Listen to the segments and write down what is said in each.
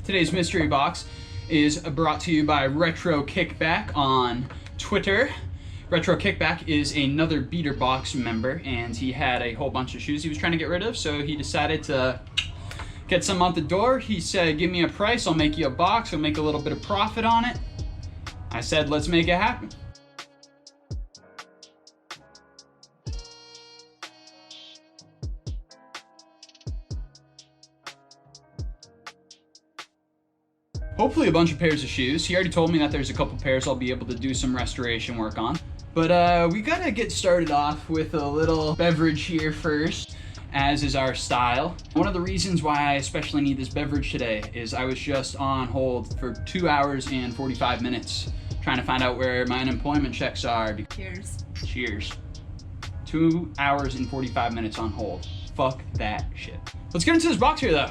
Today's mystery box is brought to you by RetroKickBack on Twitter. RetroKickBack is another Beater Box member, and he had a whole bunch of shoes he was trying to get rid of, so he decided to get some out the door. He said, give me a price, I'll make you a box, I'll make a little bit of profit on it. I said, let's make it happen. Hopefully a bunch of pairs of shoes. He already told me that there's a couple pairs I'll be able to do some restoration work on. But we gotta get started off with a little beverage here first, as is our style. One of the reasons why I especially need this beverage today is I was just on hold for 2 hours and 45 minutes trying to find out where my unemployment checks are. Cheers. Cheers. 2 hours and 45 minutes on hold. Fuck that shit. Let's get into this box here though.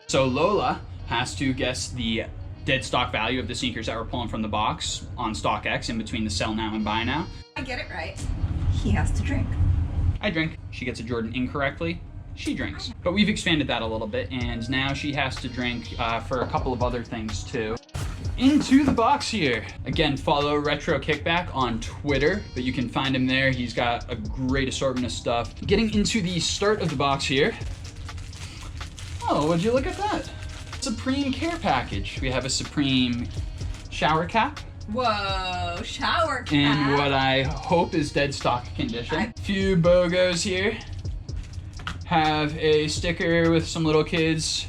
So Lola has to guess the dead stock value of the sneakers that we're pulling from the box on StockX in between the sell now and buy now. I get it right. He has to drink. I drink. She gets a Jordan incorrectly. She drinks. But we've expanded that a little bit, and now she has to drink for a couple of other things too. Into the box here. Again, follow RetroKickBack on Twitter, but you can find him there. He's got a great assortment of stuff. Getting into the start of the box here. Oh, would you look at that? Supreme care package. We have a Supreme shower cap. Whoa, shower cap. And what I hope is dead stock condition. Few BOGOs here. Have a sticker with some little kids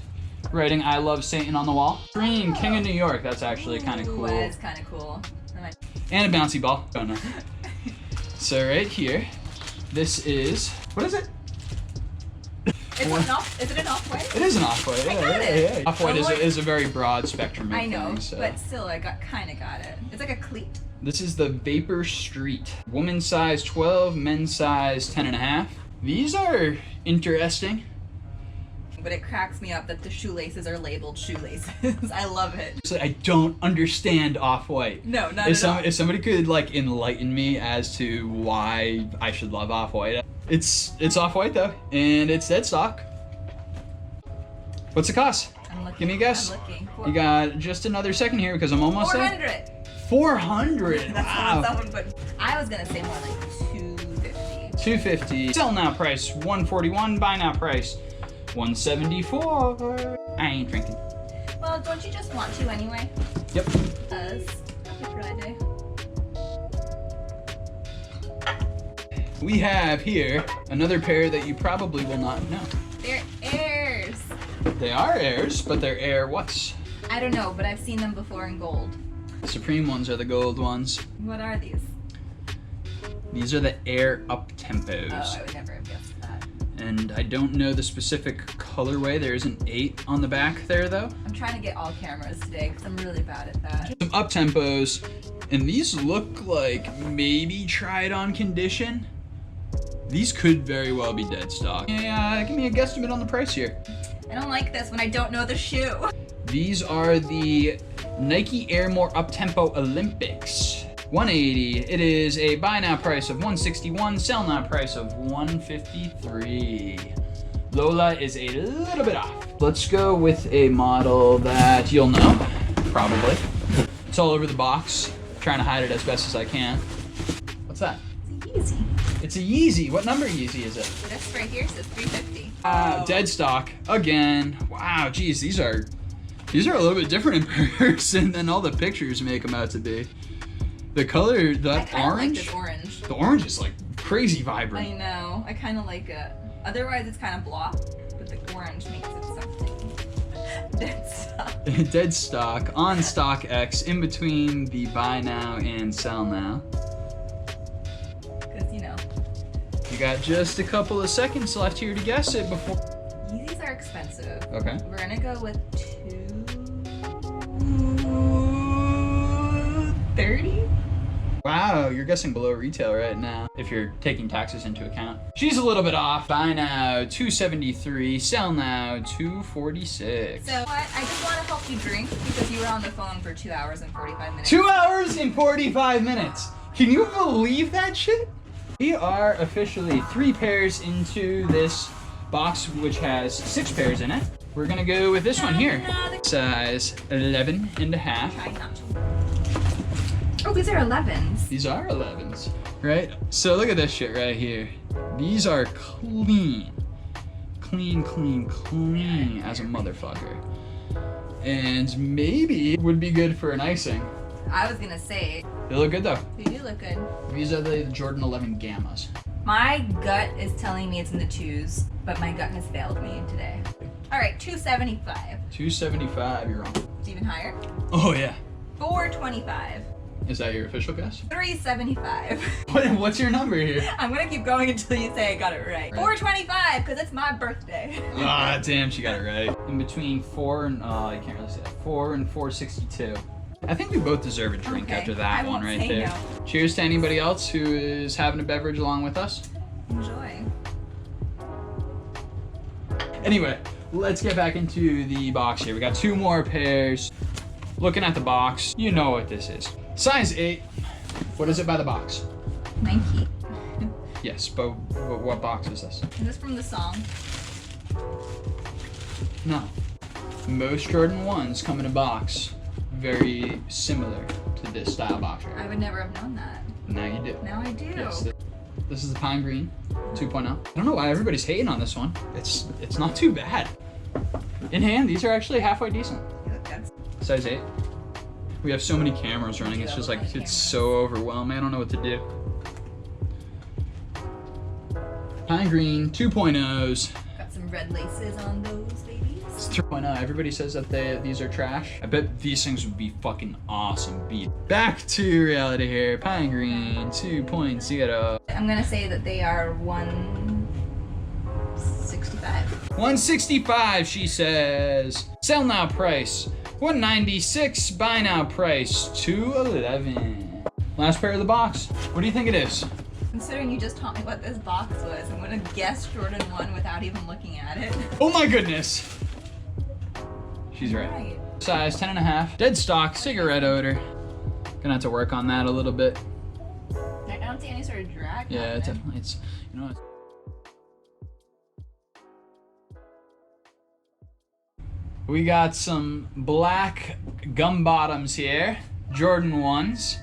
writing I love Satan on the wall. Supreme King of New York. That's actually kind of cool. That is kind of cool. And a bouncy ball. Oh no. So right here, this is, what is it? Is it an off-white? It is an off-white. Yeah. Off-white is a very broad spectrum of I know, things, so. but still, I kind of got it. It's like a cleat. This is the Vapor Street. Women's size 12, men's size 10.5. These are interesting. But it cracks me up that the shoelaces are labeled shoelaces. I love it. So I don't understand Off-White. No, not at all. If somebody could like enlighten me as to why I should love Off-White. It's Off-White though, and it's dead stock. What's it cost? I'm looking. Give me a guess. I'm looking. You got just another second here because I'm almost there. 400. Wow. Someone put. I was gonna say more like 250. 250. Sell now price 141. Buy now price 174. I ain't drinking. Well, don't you just want to anyway? Yep. Because Friday. We have here another pair that you probably will not know. They're Airs. They are Airs, but they're Air what's? I don't know, but I've seen them before in gold. The Supreme ones are the gold ones. What are these? These are the Air Up Tempos. Oh, I would never have guessed that. And I don't know the specific colorway. There's an 8 on the back there though. I'm trying to get all cameras today because I'm really bad at that. Some Up Tempos, and these look like maybe tried on condition. These could very well be dead stock. Yeah, give me a guesstimate on the price here. I don't like this when I don't know the shoe. These are the Nike Air More Uptempo Olympics. 180. It is a buy now price of 161, sell now price of 153. Lola is a little bit off. Let's go with a model that you'll know, probably. It's all over the box. I'm trying to hide it as best as I can. What's that? It's a Yeezy. It's a Yeezy. What number Yeezy is it? This right here says 350. Dead stock again. Wow, geez, these are a little bit different in person than all the pictures make them out to be. The color, that orange. Like this orange. The orange is like crazy vibrant. I know. I kind of like it. Otherwise, it's kind of blah, but the orange makes it something. Dead stock. Dead stock on StockX in between the buy now and sell now. Because, you know. You got just a couple of seconds left here to guess it before. Yeezys are expensive. Okay. We're gonna go with 230. Wow, you're guessing below retail right now, if you're taking taxes into account. She's a little bit off. Buy now, 273. Sell now, 246. So what? I just want to help you drink because you were on the phone for 2 hours and 45 minutes. 2 hours and 45 minutes. Can you believe that shit? We are officially 3 pairs into this box, which has 6 pairs in it. We're gonna go with this one here. Size 11 and a half. Try not to. Oh, these are 11s. These are 11s, right? So look at this shit right here. These are clean. Clean as a motherfucker. And maybe it would be good for an icing. I was gonna say. They look good though. They do look good. These are the Jordan 11 Gammas. My gut is telling me it's in the 2s, but my gut has failed me today. All right, 275. 275, you're wrong. It's even higher. Oh yeah. 425. Is that your official guess? 375. What's your number here? I'm gonna keep going until you say I got it right. 425, because it's my birthday. Ah, damn, she got it right. In between 4 and, you can't really say that. 4 and 462. I think we both deserve a drink Okay, after that I one won't right say there. no. Cheers to anybody else who is having a beverage along with us. Enjoy. Anyway, let's get back into the box here. We got 2 more pairs. Looking at the box, you know what this is. Size 8. What is it by the box? Nike. Yes, but what box is this? Is this from the song? No. Most Jordan 1s come in a box very similar to this style box right I here. would never have known that. Now you do. Now I do. Yes, this is the Pine Green 2.0. I don't know why everybody's hating on this one. It's not too bad. In hand, these are actually halfway decent. That's Size 8. We have so many cameras running, it's just like, it's so overwhelming. I don't know what to do. Pine Green 2.0s. got some red laces on those babies. It's 3.0. Everybody says that these are trash. I bet these things would be fucking awesome. Back to reality here. Pine Green 2.0. I'm gonna say that they are 165. 165, she says. Sell now price. 196, buy now price. 211. Last pair of the box. What do you think it is? Considering you just taught me what this box was, I'm gonna guess Jordan 1 without even looking at it. Oh my goodness. She's right. Size 10 and a half. Dead stock, cigarette odor. Gonna have to work on that a little bit. I don't see any sort of drag. Yeah, it's definitely, you know what? We got some black gum bottoms here, Jordan 1s.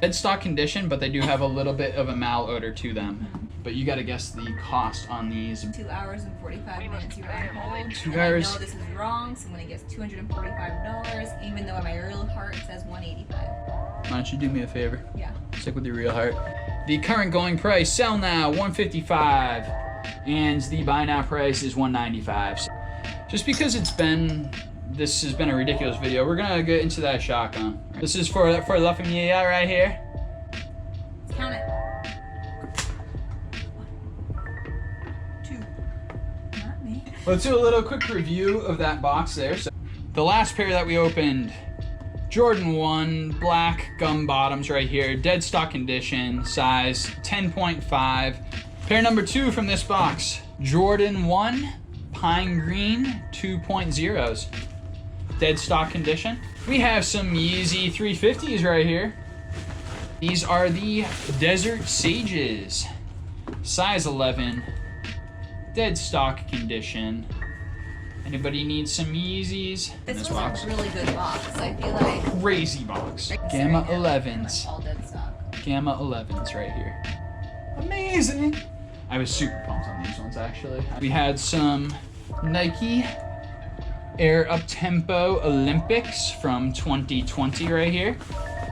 Dead stock condition, but they do have a little bit of a malodor to them. But you gotta guess the cost on these. 2 hours and 45 minutes you're on hold. 2 And hours. I know this is wrong, so I'm gonna guess $245, even though in my real heart it says 185. Why don't you do me a favor? Yeah. Stick with your real heart. The current going price, sell now, 155, and the buy now price is 195. So just because this has been a ridiculous video, we're gonna get into that shotgun. This is for La Familia right here. Let's count it. 2. Not me. Let's do a little quick review of that box there. So the last pair that we opened, Jordan 1 black gum bottoms right here, dead stock condition, size 10.5. Pair number 2 from this box, Jordan 1 Pine Green 2.0s. Dead stock condition. We have some Yeezy 350s right here. These are the Desert Sages. Size 11. Dead stock condition. Anybody need some Yeezys in This this was box? a really good box. I feel like Crazy box. Right Gamma now, 11s. all dead stock. Gamma 11s right here. Amazing. I was super pumped on these ones actually. We had some Nike Air Uptempo Olympics from 2020 right here.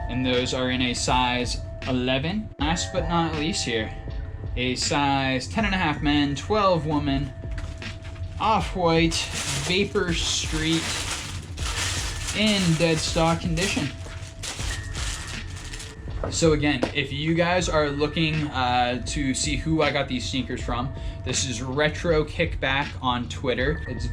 And those are in a size 11. Last but not least here, a size 10.5 men, 12 woman, off-white Vapor Street in dead stock condition. So again, if you guys are looking to see who I got these sneakers from, this is RetroKickBack on Twitter. It's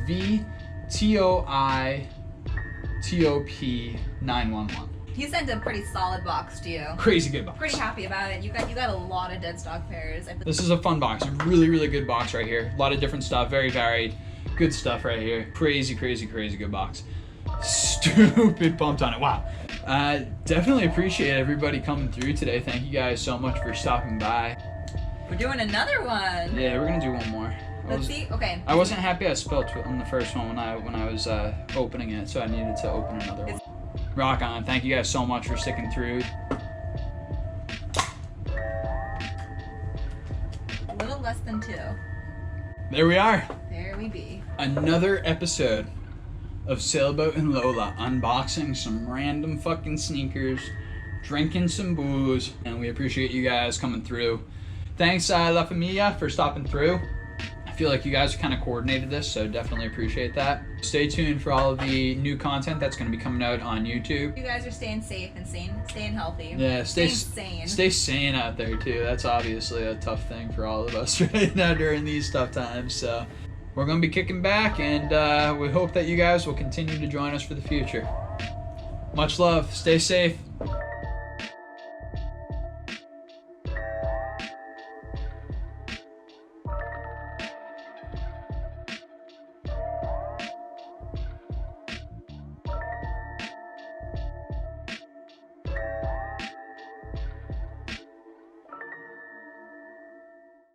VTOITOP911. He sent a pretty solid box to you. Crazy good box. Pretty happy about it. You got a lot of dead stock pairs. This is a fun box. Really, really good box right here. A lot of different stuff, very varied. Good stuff right here. Crazy, crazy, crazy good box. Stupid pumped on it. Wow. Definitely appreciate everybody coming through today. Thank you guys so much for stopping by. We're doing another one. Yeah, we're gonna do one more. Let's see. Okay. I wasn't happy I spilled on the first one when I was opening it, so I needed to open another one. Rock on. Thank you guys so much for sticking through. A little less than 2. There we are. There we be. Another episode of Sailboat and Lola, unboxing some random fucking sneakers, drinking some booze, and we appreciate you guys coming through. Thanks, La Familia, for stopping through. I feel like you guys kind of coordinated this, so definitely appreciate that. Stay tuned for all of the new content that's going to be coming out on YouTube. You guys are staying safe and staying healthy. Yeah, stay sane. Stay sane out there too. That's obviously a tough thing for all of us right now during these tough times. So we're going to be kicking back, and we hope that you guys will continue to join us for the future. Much love. Stay safe.